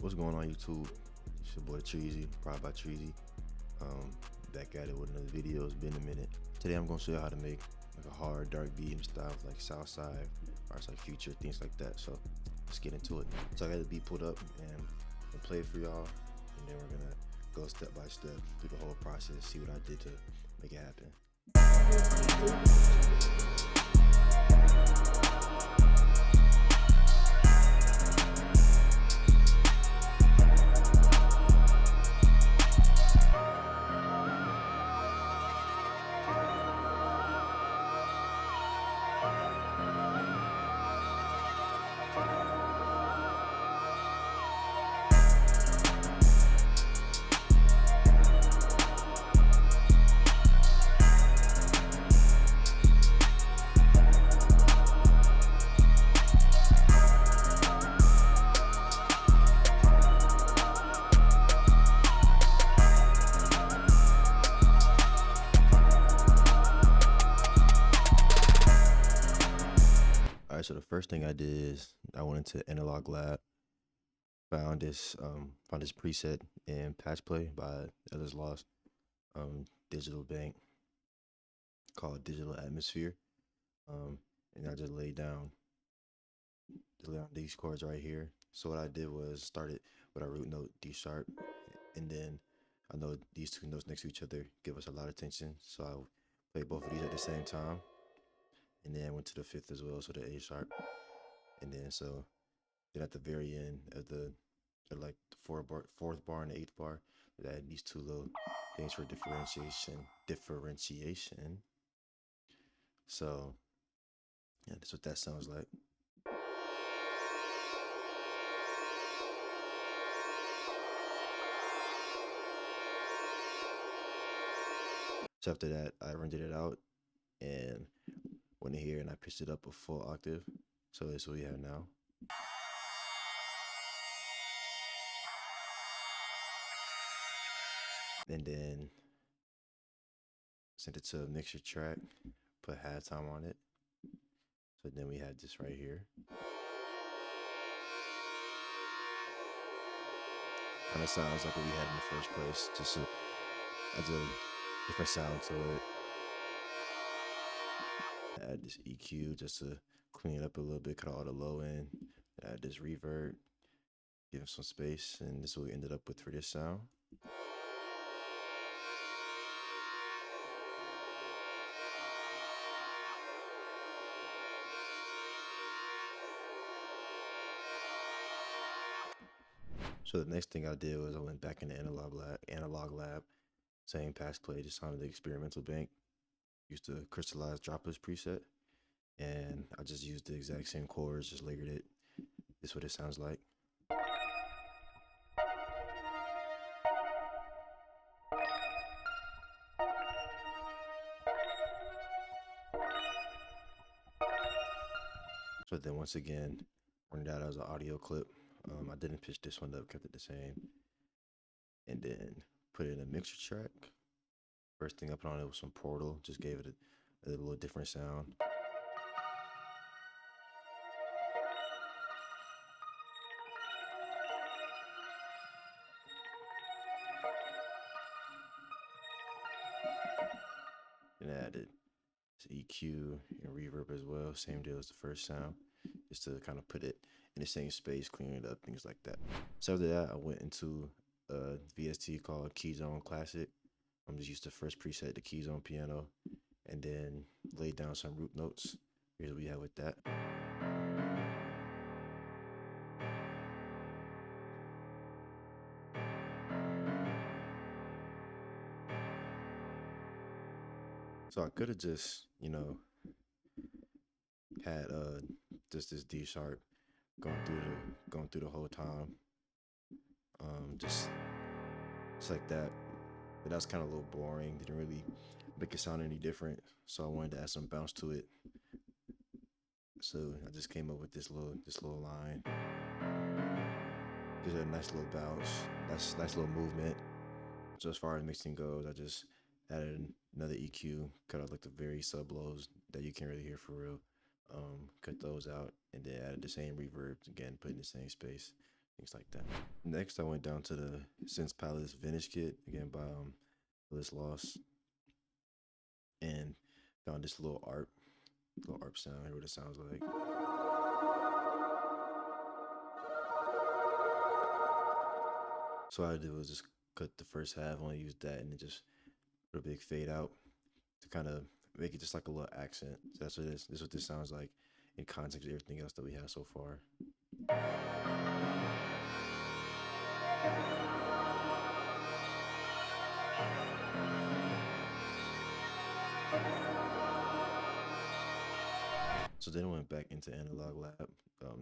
What's going on YouTube? It's your boy Treasy, Proud by Treasy. Back at it with another video. It's been a minute. Today I'm gonna show you how to make like a hard dark beat in style like Southside, or it's like Future, things like that. So let's get into it. So I got the beat pulled up and I'll play it for y'all, and then we're gonna go step by step through the whole process, see what I did to make it happen. All right, so the first thing I did is I went into Analog Lab, found this preset in Patch Play by Ellis Lost, digital bank called Digital Atmosphere, and I just laid down these chords right here. So what I did was started with a root note D sharp, and then I know these two notes next to each other give us a lot of tension, so I played both of these at the same time, and then I went to the fifth as well, so the A sharp, and then at the very end of like the fourth bar and the eighth bar, I had these two little things for differentiation. So yeah, that's what that sounds like. So after that, I rendered it out and went in here and I pitched it up a full octave. So that's what we have now. And then sent it to a mixer track, put halftime on it. So then we had this right here. Kind of sounds like what we had in the first place, just adds a different sound to it. Add this EQ just to clean it up a little bit, cut all the low end. Add this reverb, give it some space, and this is what we ended up with for this sound. So the next thing I did was I went back in the analog lab, same Patch Play, just on the experimental bank. Used the crystallized droplets preset, and I just used the exact same chords, just layered it. This is what it sounds like. So then once again, running that as an audio clip. I didn't pitch this one up, kept it the same. And then put it in a mixer track. First thing I put on it was some Portal, just gave it a little different sound. And added EQ and reverb as well, same deal as the first sound, just to kind of put it in the same space, clean it up, things like that. So after that, I went into a VST called Keyzone Classic. I'm just used the first preset, the Keyzone piano, and then laid down some root notes. Here's what we have with that. So I could have just, had just this D sharp going through the whole time. Just like that. But that was kind of a little boring. Didn't really make it sound any different. So I wanted to add some bounce to it. So I just came up with this little line. Gives it a nice little bounce. Nice little movement. So as far as mixing goes, I just added another EQ, cut out like the very sub lows that you can't really hear for real. Cut those out, and then added the same reverb again, put in the same space. things like that. Next, I went down to the Synth Palace Vintage Kit again by Liz Loss, and found this little ARP sound. Hear what it sounds like. So what I did was just cut the first half, only used that, and then just put a big fade out to kind of make it just like a little accent. So that's what this is what this sounds like in context of everything else that we have so far. So then I went back into Analog Lab,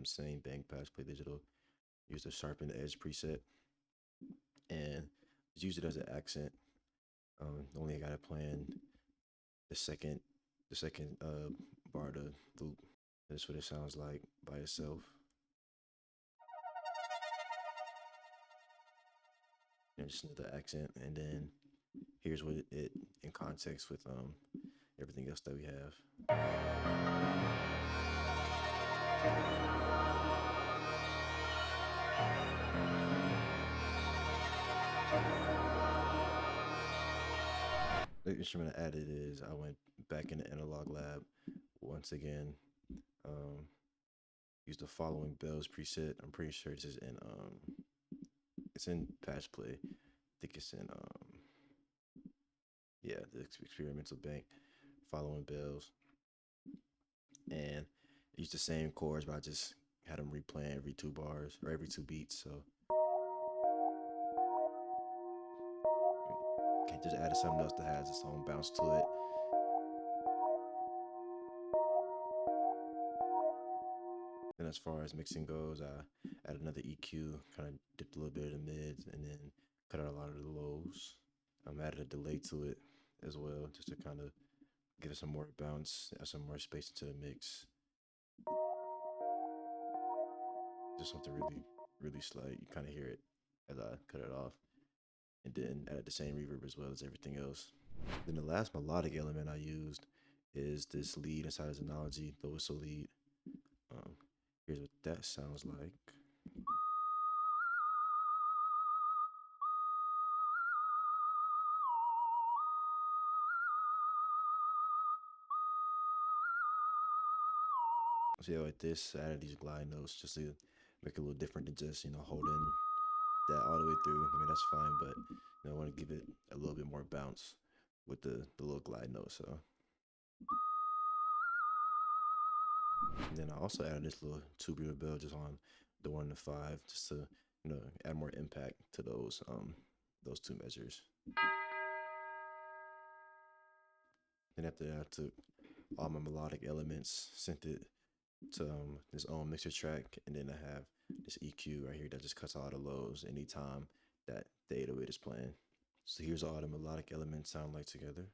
same bank patch, play digital, used the sharpen edge preset, and just used it as an accent. Only I got it playing the second bar to loop. That's what it sounds like by itself. And just another accent, and then here's what it in context with everything else that we have. The instrument I added is I went back in the Analog Lab once again. Used the following bells preset. I'm pretty sure this is in it's in patch play. I think it's in yeah, the experimental bank, following bells, and I used the same chords, but I just had them replaying every 2 bars or every 2 beats. So okay, just added something else that has its own bounce to it. And as far as mixing goes, I added another EQ, kind of dipped a little bit of the mids, and then cut out a lot of the lows. Added a delay to it as well, just to kind of give it some more bounce, add some more space into the mix. Just something really, really slight. You kind of hear it as I cut it off. And then added the same reverb as well as everything else. Then the last melodic element I used is this lead inside of Xenology, the whistle lead. Here's what that sounds like. So yeah, like this, I added these glide notes just to make it a little different than just, holding that all the way through. I mean, that's fine, but I want to give it a little bit more bounce with the little glide note. So, and then I also added this little tubular bell just on the 1 to 5, just to add more impact to those 2 measures. Then after that, I took all my melodic elements, sent it to this own mixer track, and then I have this EQ right here that just cuts all the lows anytime that the 808 is playing. So here's all the melodic elements sound like together.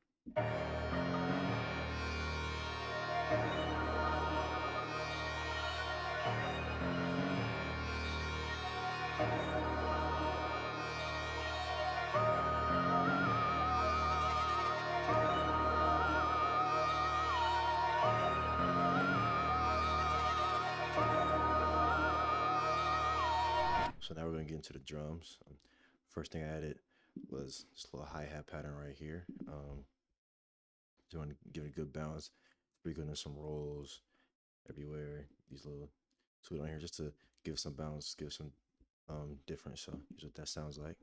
So now we're gonna get into the drums. First thing I added was this little hi-hat pattern right here. Just want to give it a good balance. Sprinkling in some rolls everywhere. These little tweet on here just to give some balance, give some difference. So here's what that sounds like.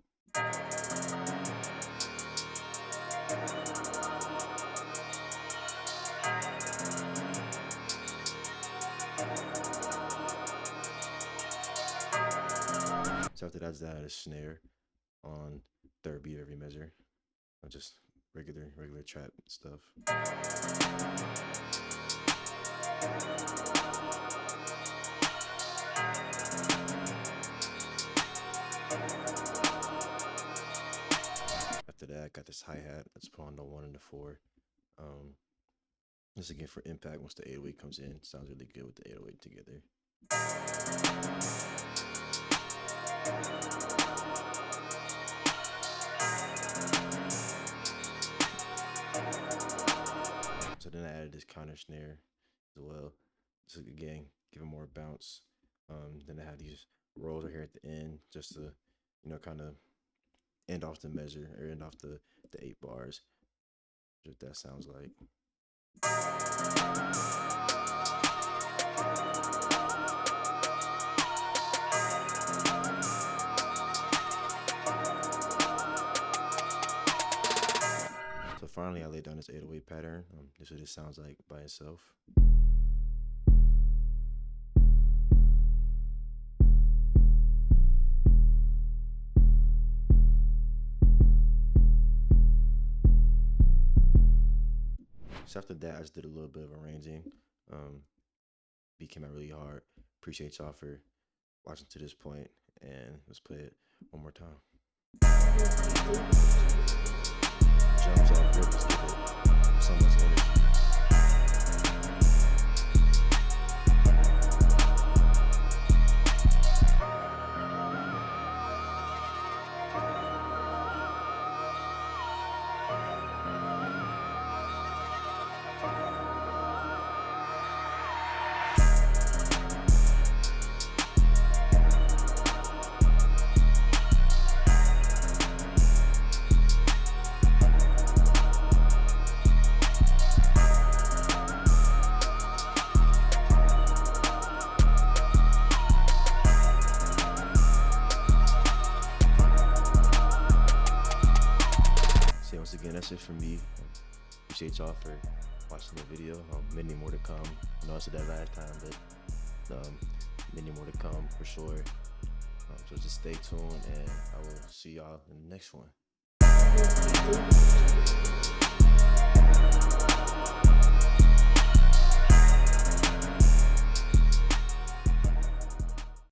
So after that, I add a snare on 3rd beat of every measure. Just regular trap stuff. After that, I got this hi-hat. Let's put on the 1 and the 4. This again for impact once the 808 comes in. Sounds really good with the 808 together. So then I added this counter snare as well. So again, give it more bounce. Then I have these rolls right here at the end, just to, kind of end off the measure or end off the 8 bars. What that sounds like. So finally, I laid down this 808 pattern. This is what it sounds like by itself. So after that, I just did a little bit of arranging. Beat came out really hard. Appreciate y'all for watching to this point, and let's play it one more time. Jumps off rip, let's give it so much energy. Once again, that's it for me. Appreciate y'all for watching the video. Many more to come. I know I said that last time, but many more to come for sure. So just stay tuned, and I will see y'all in the next one.